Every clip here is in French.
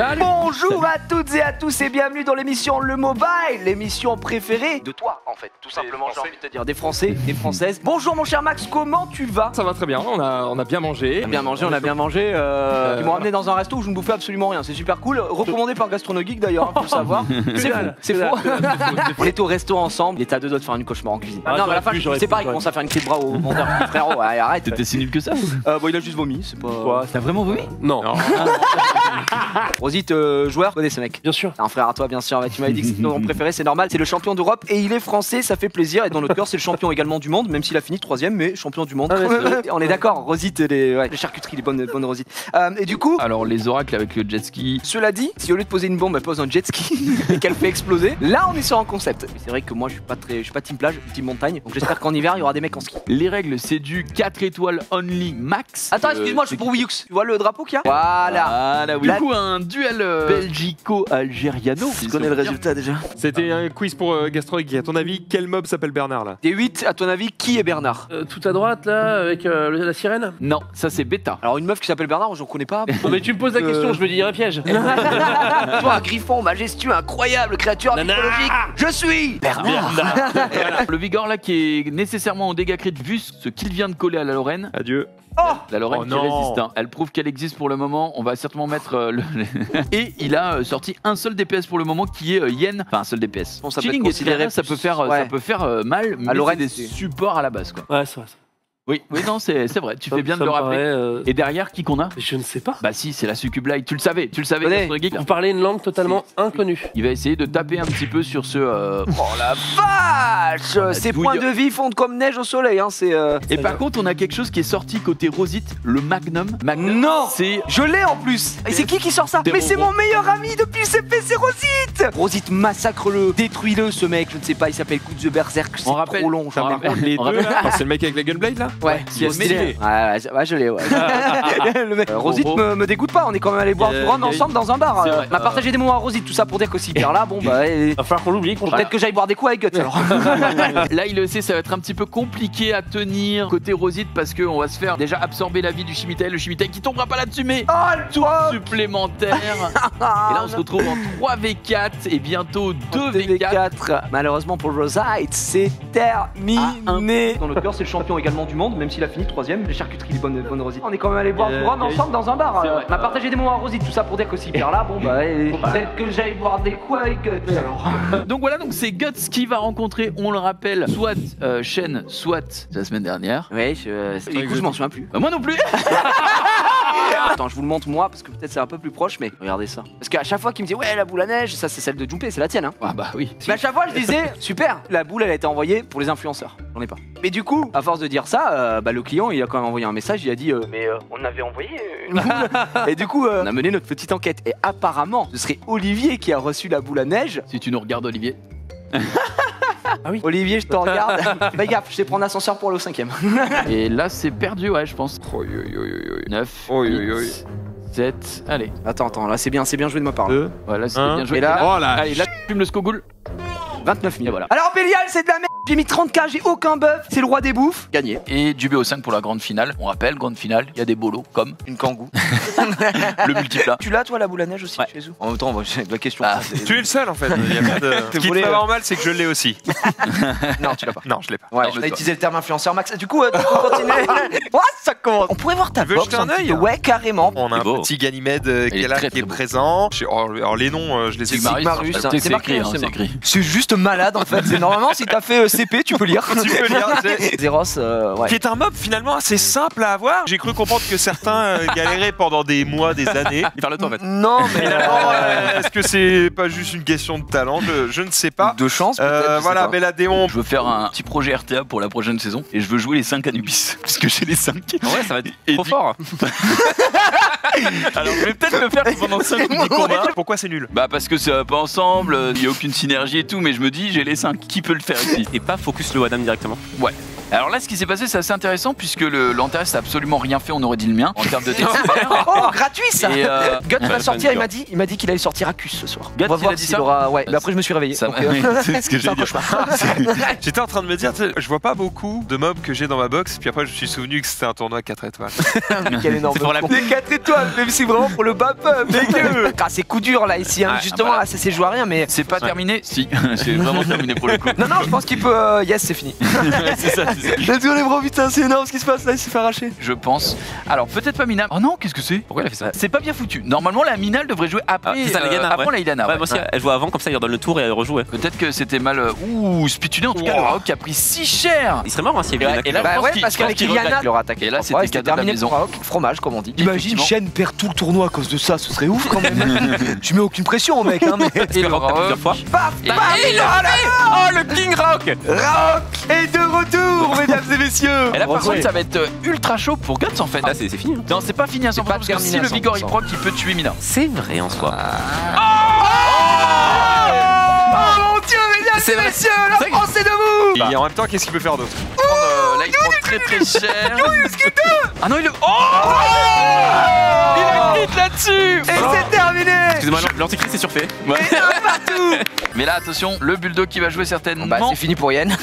Salut. Bonjour à toutes et à tous et bienvenue dans l'émission Le Mobile, l'émission préférée de toi en fait, tout simplement j'ai envie de te dire, des Français, des Françaises. Bonjour mon cher Max, comment tu vas? Ça va très bien, on a bien mangé. On a bien mangé. Ils m'ont ramené dans un resto où je ne bouffais absolument rien, c'est super cool. Recommandé par Gastronogeek d'ailleurs, hein, faut le savoir. C'est faux. On était au resto ensemble, il était à deux doigts de faire une cauchemar en cuisine. Non, mais à la fin, c'est pareil, il commence à faire une clé de bras au vendeur. Frérot, ouais, arrête. T'étais si nul que ça? Bon, il a juste vomi, c'est pas. Quoi? T'as vraiment vomi? Non. Rosite, joueur, connais ce mec? Bien sûr. C'est un frère à toi, bien sûr. Tu m'avais dit que c'était ton préféré, c'est normal. C'est le champion d'Europe et il est français, ça fait plaisir. Et dans notre cœur, c'est le champion également du monde, même s'il a fini 3ème, mais champion du monde. On est d'accord, Rosite, les charcuteries, les bonnes Rosites. Et du coup, Alors les oracles avec le jet ski. cela dit, si au lieu de poser une bombe, elle pose un jet ski et qu'elle fait exploser, là on est sur un concept. Mais c'est vrai que moi je suis pas team plage, team montagne. Donc j'espère qu'en hiver il y aura des mecs en ski. Les règles, c'est du 4 étoiles only max. Attends, excuse-moi, je suis pour Wii U. Tu vois le drapeau qu'il y a? Voilà. Oui. Du coup, un duel belgico-algériano. Tu connais le résultat déjà? C'était un quiz pour Gastronogeek. À ton avis, quel mob s'appelle Bernard là? Des 8, à ton avis, qui est Bernard? Tout à droite là, avec la sirène. Non, ça c'est bêta. Alors une meuf qui s'appelle Bernard, j'en connais pas. Non mais tu me poses la question, je me dirais piège. Toi, un griffon majestueux, incroyable, créature mythologique, je suis Bernard. Le Vigor là qui est nécessairement en dégâts critiques vu ce qu'il vient de coller à la Lorraine. Adieu. La Lorraine Oh qui non. résiste, hein. Elle prouve qu'elle existe pour le moment. On va certainement mettre Et il a sorti un seul DPS pour le moment qui est Yen. Enfin un seul DPS. Bon, ça peut être Chilling et considéré Tirana, ça peut faire, ouais. ça peut faire mal, mais Lorraine, c'est des c'est- supports à la base quoi. Ouais, c'est vrai. Oui, non, c'est vrai. Tu fais bien de Ça le me rappeler. paraît, Et derrière, qui qu'on a? Je ne sais pas. Bah si, c'est la Succub Light. Tu le savais, Connais. Gastronogeek. Vous parlez une langue totalement inconnue. Il va essayer de taper un petit peu sur ce. Oh la vache, ces douille. points de vie fondent comme neige au soleil, hein, c'est... Et par contre, on a quelque chose qui est sorti côté Rosite, le Magnum. Non, c'est. je l'ai en plus. Et c'est qui sort ça? C'est Mais c'est Roro. mon meilleur ami depuis le CP, c'est Rosite. Rosite, massacre-le, détruis-le ce mec, je ne sais pas, il s'appelle Coup de Berserk, c'est On rappelle- trop long, on jamais. rappelle- Les on deux rappelle- là. C'est le mec avec la gunblade là? Ouais, Qui est stylé. stylé. Ouais, je l'ai, ouais. Le mec- Rosite me dégoûte pas, on est quand même allé boire du rhum ensemble dans un bar. C'est vrai. On a partagé des moments à Rosite, tout ça pour dire que s'il perd là, bon bah... Va falloir qu'on l'oublie. Peut-être que j'aille boire des coups avec Guts alors. Là, il le sait, ça va être un petit peu compliqué à tenir côté Rosite parce qu'on va se faire déjà absorber la vie du Chimitail. Le Chimitail qui tombera pas là-dessus, mais Oh le toi supplémentaire. Et là, on se retrouve en 3v4 et bientôt 2v4. 4. Malheureusement pour Rosite, c'est terminé. Dans notre cœur, c'est le champion également du monde, même s'il a fini 3ème. Les charcuteries, les bonnes Rosite. On est quand même allé boire du rhum ensemble dans un bar. C'est vrai. On a partagé des moments à Rosite, tout ça pour dire que s'il perd là, bon bah peut-être que j'aille boire des coups avec Guts alors. Donc voilà, donc c'est Guts qui va rencontrer, on le rappelle, soit Shen, soit la semaine dernière. Ouais, du coup je m'en souviens plus. Bah, moi non plus. Attends, je vous le montre moi parce que peut-être c'est un peu plus proche, mais regardez ça. Parce qu'à chaque fois qu'il me dit ouais la boule à neige, ça c'est celle de Junpei, c'est la tienne hein. Ah bah oui. Mais à chaque fois je disais super, la boule elle a été envoyée pour les influenceurs, j'en ai pas. Mais du coup, à force de dire ça, le client il a quand même envoyé un message, il a dit mais on avait envoyé une boule. Et du coup on a mené notre petite enquête et apparemment ce serait Olivier qui a reçu la boule à neige. Si tu nous regardes, Olivier. Olivier je te regarde, fais gaffe, je vais prendre l'ascenseur pour aller au 5ème. Et là, c'est perdu, ouais, je pense. 9, Oi, 8, 7, allez. Attends, là c'est bien joué de ma part. 2. Voilà, c'était Un. bien joué. Et là- Oh là. Allez, là, tu fumes le Skogoul. 29 000. Et voilà. Alors Bélial c'est de la merde, j'ai mis 30K, j'ai aucun buff, c'est le roi des bouffes. Gagné. Et du BO5 pour la grande finale. On rappelle, grande finale, il y a des bolos, comme Une kangou. le multiplat. Tu l'as toi la boule à neige aussi Ouais. chez vous? En même temps, j'ai la question. Ah, Tu es le seul en fait. Il y a pas de... Ce qui te volé, fait avoir mal, c'est que je l'ai aussi. Non, tu l'as pas. Non, je l'ai pas. Ouais, Non, on mais a toi. utilisé le terme influenceur Max. Du coup, tu peux continuer. Ouais, ça commence. On pourrait voir ta Tu veux box jeter un petit œil peu. Ouais, carrément. On a C'est un beau. petit Ganymède qui Il est est là, très, qui est très beau. présent. Alors les noms, je les ai Sigmarus, Sigmarus, c'est hein. C'est marqué, écrit, hein, hein, c'est c'est écrit. C'est juste malade en fait. C'est normalement si t'as fait CP, tu peux lire. Tu peux lire. Zeros, ouais. Qui est un mob finalement assez simple à avoir. J'ai cru comprendre que certains galéraient pendant des mois, des années. Il parle de toi, en fait. Non, mais Finalement, est-ce que c'est pas juste une question de talent? Je ne sais pas. de chance peut-être. je sais Voilà, pas. Belladéon. Je veux faire un petit projet RTA pour la prochaine saison et je veux jouer les 5 Anubis. Parce que j'ai les 5. Ouais, ça va être Et trop du- fort. Alors je vais peut-être le faire pendant 5 petits combats. Pourquoi c'est nul? Bah parce que ça va pas ensemble, il y a aucune synergie et tout, mais je me dis j'ai les 5. Qui peut le faire ici? Et pas focus le Wadam directement. Ouais. Alors là, ce qui s'est passé, c'est assez intéressant puisque l'Antares n'a absolument rien fait, on aurait dit le mien, en termes de dégâts. Oh, gratuit ça. Et Guts va Ouais, sortir, fun il m'a dit qu'il allait sortir à Cus ce soir. Guts, On va il voir a dit s'il ça aura. Ouais, mais après je me suis réveillé. Ça- donc, oui, c'est ce que c'est un j'ai dit. cauchemar. J'étais en train de me dire, tu sais, je vois pas beaucoup de mobs que j'ai dans ma box, puis après je me suis souvenu que c'était un tournoi 4 étoiles. Quel énorme. C'est pour la con. Les 4 étoiles, même si vraiment pour le bap, dégueu. Ah, c'est coup dur là ici, hein. Ouais, Justement, voilà. là, ça s'est joué à rien, mais. c'est pas terminé. Si, c'est vraiment terminé pour le coup. Non, non, je pense qu'il peut. Yes, c'est fini. c'est ça. Let's go les bros, putain, c'est énorme ce qui se passe là, il s'est fait arracher. Je pense. Alors peut-être pas Mina. Oh non, qu'est-ce que c'est? Pourquoi elle a fait ça? C'est pas bien foutu. Normalement, la Mina elle devrait jouer après. Ah, c'est ça, la Ileana, avant ouais. la Ileana. Ouais, ouais. moi aussi, elle joue avant, comme ça, il redonne le tour et elle rejoue. Ouais. Peut-être que c'était mal. Ouh, spituné en tout cas, le Raok qui a pris si cher. Il serait mort hein, s'il y avait Et une là, je Bah pense ouais, qu'il- parce je pense qu'avec qu'il Iliana, regrette. il aura attaqué. Et là, Ouais, c'était c'était cadeau de la terminé maison. pour Raok. Fromage, comme on dit. Imagine, Effectivement. Shen perd tout le tournoi à cause de ça, ce serait ouf quand même. Tu mets aucune pression au mec, hein, mais. Et le Rock a plusieurs fois. Paf, Et- paf, et- Oh, le King Rock! Raok est de retour, mesdames et messieurs. Et là, par Bravo. contre, ça va être ultra chaud pour Guts en fait. Là, c'est fini. hein. Non, c'est pas fini à 100% pas parce que terminé si à le Vigor il 100%. proc, il peut tuer Mina. C'est vrai en soi. Oh mon dieu, mesdames et messieurs, la France est debout. Et en même temps, qu'est-ce qu'il peut faire d'autre? Là, il prend très très cher. Ah non, il le. Oh il a crit là-dessus. Et c'est terminé. Excusez-moi, l'antichrist est surfait. Ouais. Mais là, attention, le Bulldog qui va jouer certainement. Bah c'est fini pour Yen.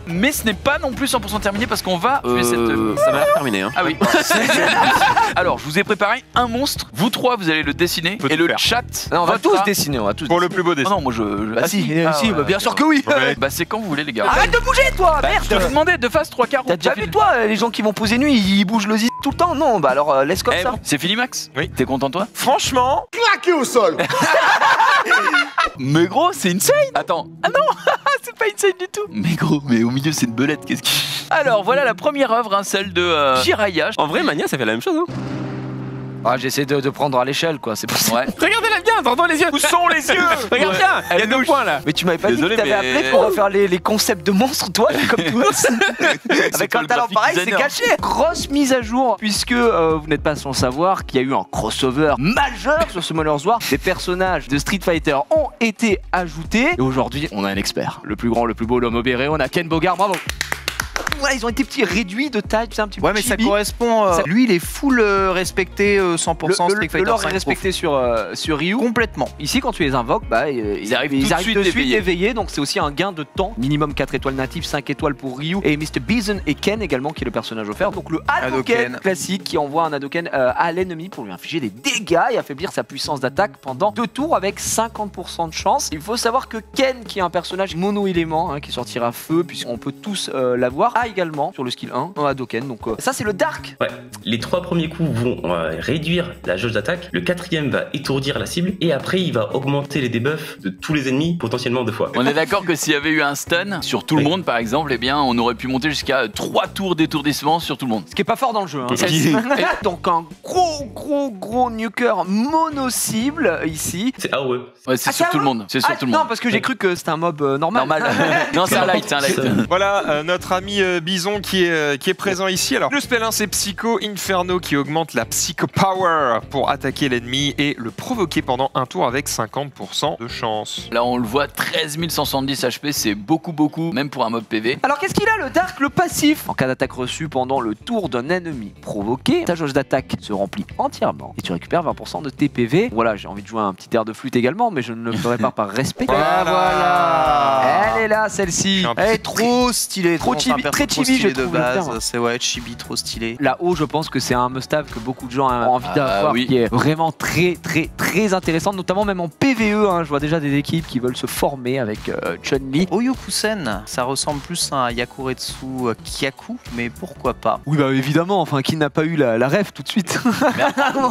Mais ce n'est pas non plus 100% terminé parce qu'on va tuer cette. Ça m'a l'air terminé. Hein. Ah oui. Alors, je vous ai préparé un monstre. Vous trois, vous allez le dessiner. Peut Et tout le faire. chat. Non, on va votera- tous dessiner, on va tous. Pour le plus beau des. Oh non, moi je. Bah si, Ah, si, ouais. bah bien sûr que oui. Ouais. Bah c'est quand vous voulez, les gars. Arrête de bouger toi, Bah, je te merde. demandais de face 3 quarts. T'as déjà vu toi les gens qui vont poser nuit, ils bougent le zip tout le temps? Non, bah alors laisse comme Eh, ça. bon, c'est fini, Max? Oui. T'es content, toi? Franchement, Mais gros, c'est insane! Attends. Ah non! C'est pas insane du tout! Mais gros, mais au milieu, c'est une belette, qu'est-ce qui. Alors, voilà la première œuvre, hein, celle de Jiraiya. En vrai, Mania, ça fait la même chose. Hein. Ah j'essaie de prendre à l'échelle quoi, c'est pour ça. Ouais. Regardez-la bien, dans les yeux. où sont les yeux? Regarde bien, il y a Elle 2 bouge. points là. Mais tu m'avais pas Désolé, dit que t'avais mais- appelé pour faire les concepts de monstres, toi, comme toi. Avec pas un le talent graphic pareil, c'est designer. caché. Grosse mise à jour, puisque vous n'êtes pas sans savoir qu'il y a eu un crossover majeur sur ce Summoners War. Des personnages de Street Fighter ont été ajoutés. Et aujourd'hui, on a un expert. Le plus grand, le plus beau, l'homme obéré, on a Ken Bogard, bravo. Voilà, ils ont été petits, réduits de taille, c'est un petit peu Ouais, mais ça chibi. correspond. Ça- Lui, il est full respecté 100% Street le Fighter lore 5 est respecté sur Ryu. complètement. Ici, quand tu les invoques, bah, ils arrivent tout de suite éveillés. éveillés, donc c'est aussi un gain de temps. Minimum 4 étoiles natives, 5 étoiles pour Ryu et Mr. Bison et Ken également, qui est le personnage offert. Donc le Hadoken Hadoken. classique qui envoie un Hadoken à l'ennemi pour lui infliger des dégâts et affaiblir sa puissance d'attaque pendant 2 tours avec 50% de chance. Il faut savoir que Ken, qui est un personnage mono-élément, qui sortira feu, puisqu'on peut tous l'avoir, a également sur le skill 1 un Hadoken. Donc ça, c'est le Dark. Ouais, les 3 premiers coups vont réduire la jauge d'attaque, le 4e va étourdir la cible, et après il va augmenter les debuffs de tous les ennemis potentiellement 2 fois. On est d'accord que s'il y avait eu un stun sur tout le monde, par exemple, eh bien, on aurait pu monter jusqu'à 3 tours d'étourdissement sur tout le monde. Ce qui est pas fort dans le jeu. Hein. Donc un gros nuker mono-cible ici. C'est AOE. Ouais, c'est Ah, sur ça tout le va monde. C'est sur tout le Non, monde. parce que j'ai cru que c'était un mob normal. Normal. Non, c'est un light, c'est un light. Voilà notre ami Bison qui est présent ici. Alors, le spell 1, c'est Psycho Inferno qui augmente la Psycho Power pour attaquer l'ennemi et le provoquer pendant un tour avec 50% de chance. Là, on le voit, 13 170 HP, c'est beaucoup, même pour un mob PV. Alors qu'est-ce qu'il a le Dark, le passif? En cas d'attaque reçue pendant le tour d'un ennemi provoqué, ta jauge d'attaque se remplit entièrement et tu récupères 20% de TPV. Voilà, j'ai envie de jouer un petit air de flûte également, mais je ne le ferai pas par respect. Voilà. Elle est là, celle-ci. Un Elle est petit trop stylée, Trop enfin, chibi, perso, très trop chibi, stylée je de trouve, le base. terme. C'est ouais, chibi, trop stylé. Là-haut, je pense que c'est un must-have que beaucoup de gens ont envie d'avoir, oui. qui est vraiment très intéressant, notamment même en PVE. Hein. Je vois déjà des équipes qui veulent se former avec Chun-Li. Oyokusen, ça ressemble plus à un Yakuretsu Kyaku, mais pourquoi pas? Oui, bah évidemment, enfin, qui n'a pas eu la ref tout de suite?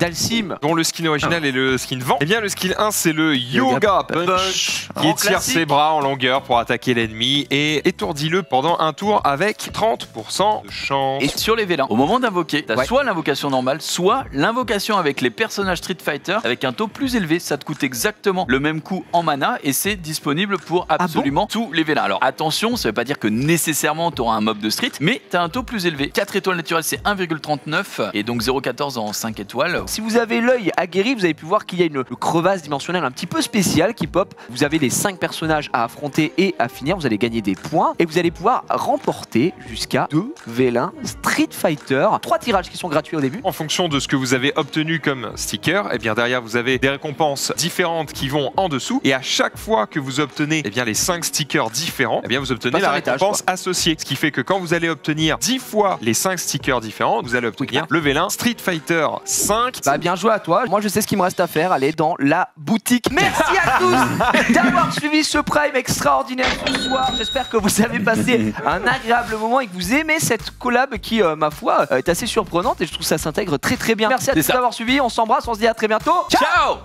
Dalsim. Dont le skin original est le skin vent. Eh bien, le skill 1, c'est le Yoga Punch qui Grand étire classique. ses bras en longueur pour attaquer l'ennemi et étourdis-le pendant un tour avec 30% de chance. Et sur les vélins, au moment d'invoquer, t'as Ouais. soit l'invocation normale, soit l'invocation avec les personnages Street Fighter avec un taux plus élevé. Ça te coûte exactement le même coût en mana et c'est disponible pour absolument tous les vélins. Alors attention, ça veut pas dire que nécessairement t'auras un mob de Street, mais t'as un taux plus élevé. 4 étoiles naturelles, c'est 1,39 et donc 0,14 en 5 étoiles. Si vous avez l'œil aguerri, vous avez pu voir qu'il y a une crevasse dimensionnelle un petit peu spéciale qui pop. Vous avez les 5 personnages à affronter et à finir. Vous allez gagner des points et vous allez pouvoir remporter aller jusqu'à 2 vélins Street Fighter. 3 tirages qui sont gratuits au début. En fonction de ce que vous avez obtenu comme sticker, et bien derrière vous avez des récompenses différentes qui vont en dessous. Et à chaque fois que vous obtenez bien les 5 stickers différents, et bien vous obtenez la récompense associée. Ce qui fait que quand vous allez obtenir 10 fois les 5 stickers différents, vous allez obtenir le vélin Street Fighter 5. Bah bien joué à toi. Moi je sais ce qu'il me reste à faire, aller dans la boutique. Merci à tous d'avoir suivi ce Prime extraordinaire ce soir. J'espère que vous avez passé un agréable moment et que vous aimez cette collab qui, ma foi, est assez surprenante et je trouve que ça s'intègre très très bien. Merci à tous d'avoir suivi, on s'embrasse, on se dit à très bientôt. Ciao.